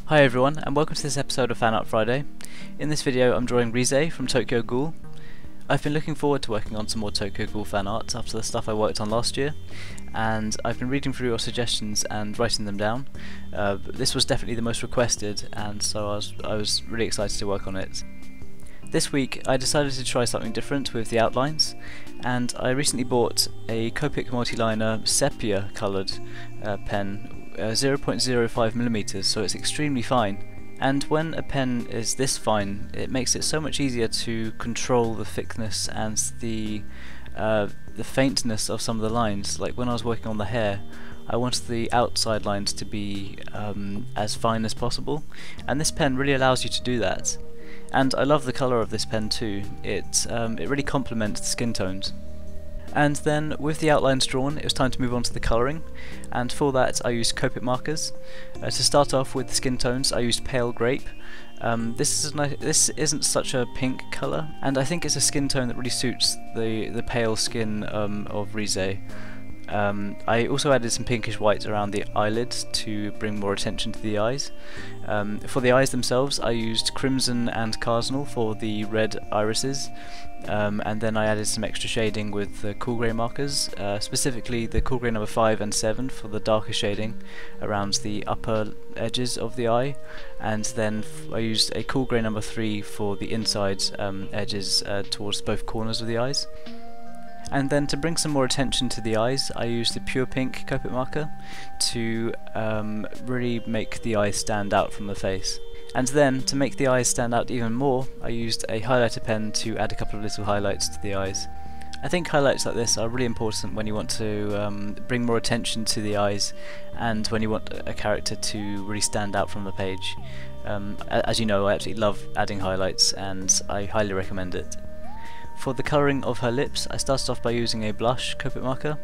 Hi everyone, and welcome to this episode of Fan Art Friday. In this video I'm drawing Rize from Tokyo Ghoul. I've been looking forward to working on some more Tokyo Ghoul fan art after the stuff I worked on last year, and I've been reading through your suggestions and writing them down. This was definitely the most requested, and so I was really excited to work on it. This week I decided to try something different with the outlines, and I recently bought a Copic multiliner Sepia coloured pen, 0.05mm, so it's extremely fine. And when a pen is this fine, it makes it so much easier to control the thickness and the faintness of some of the lines. Like when I was working on the hair, I wanted the outside lines to be as fine as possible, and this pen really allows you to do that. And I love the colour of this pen too. It really complements the skin tones. And then with the outlines drawn, it was time to move on to the colouring, and for that I used Copic Markers. To start off with the skin tones, I used Pale Grape. This isn't such a pink colour, and I think it's a skin tone that really suits the pale skin of Rize. I also added some pinkish white around the eyelids to bring more attention to the eyes. For the eyes themselves, I used Crimson and Cardinal for the red irises, and then I added some extra shading with the cool grey markers, specifically the cool grey number 5 and 7 for the darker shading around the upper edges of the eye, and then I used a cool grey number 3 for the inside edges towards both corners of the eyes. And then to bring some more attention to the eyes, I used the pure pink Copic marker to really make the eyes stand out from the face. And then, to make the eyes stand out even more, I used a highlighter pen to add a couple of little highlights to the eyes. I think highlights like this are really important when you want to bring more attention to the eyes and when you want a character to really stand out from the page. As you know, I absolutely love adding highlights, and I highly recommend it. For the colouring of her lips, I started off by using a blush Copic marker,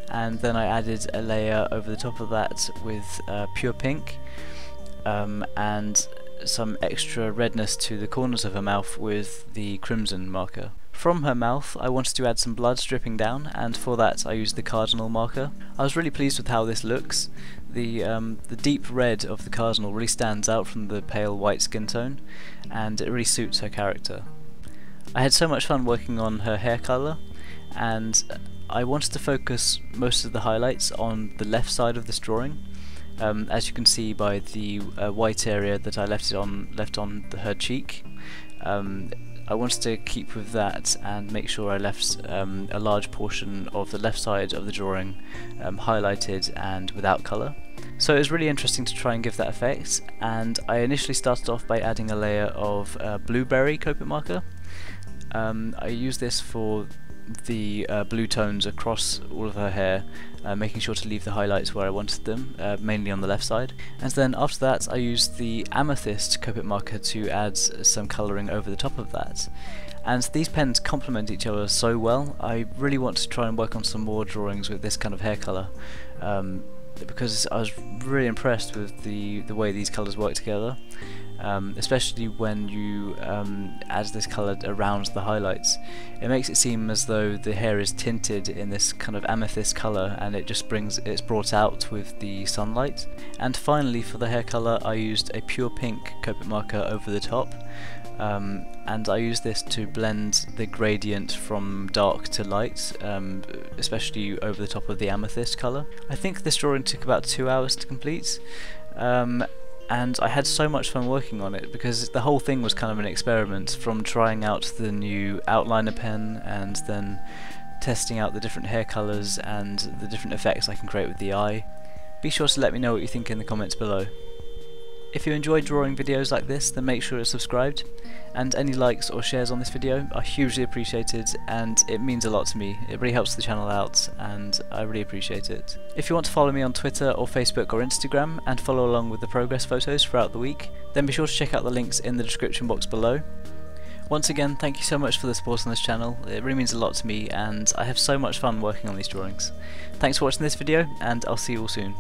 and then I added a layer over the top of that with pure pink, and some extra redness to the corners of her mouth with the crimson marker. From her mouth I wanted to add some blood dripping down, and for that I used the cardinal marker. I was really pleased with how this looks. The deep red of the cardinal really stands out from the pale white skin tone, and it really suits her character. I had so much fun working on her hair colour, and I wanted to focus most of the highlights on the left side of this drawing. As you can see by the white area that I left on her cheek, I wanted to keep with that and make sure I left a large portion of the left side of the drawing highlighted and without colour. So it was really interesting to try and give that effect, and I initially started off by adding a layer of blueberry Copic marker. I used this for the blue tones across all of her hair, making sure to leave the highlights where I wanted them, mainly on the left side. And then after that I used the amethyst Copic marker to add some colouring over the top of that. And these pens complement each other so well. I really want to try and work on some more drawings with this kind of hair colour, because I was really impressed with the way these colours work together. Especially when you add this colour around the highlights. It makes it seem as though the hair is tinted in this kind of amethyst colour, and it's brought out with the sunlight. And finally, for the hair colour, I used a pure pink Copic marker over the top, and I used this to blend the gradient from dark to light, especially over the top of the amethyst colour. I think this drawing took about 2 hours to complete. And I had so much fun working on it, because the whole thing was kind of an experiment, from trying out the new outliner pen and then testing out the different hair colours and the different effects I can create with the eye. Be sure to let me know what you think in the comments below. If you enjoy drawing videos like this, then make sure you're subscribed, and any likes or shares on this video are hugely appreciated, and it means a lot to me. It really helps the channel out, and I really appreciate it. If you want to follow me on Twitter or Facebook or Instagram and follow along with the progress photos throughout the week, then be sure to check out the links in the description box below. Once again, thank you so much for the support on this channel. It really means a lot to me, and I have so much fun working on these drawings. Thanks for watching this video, and I'll see you all soon.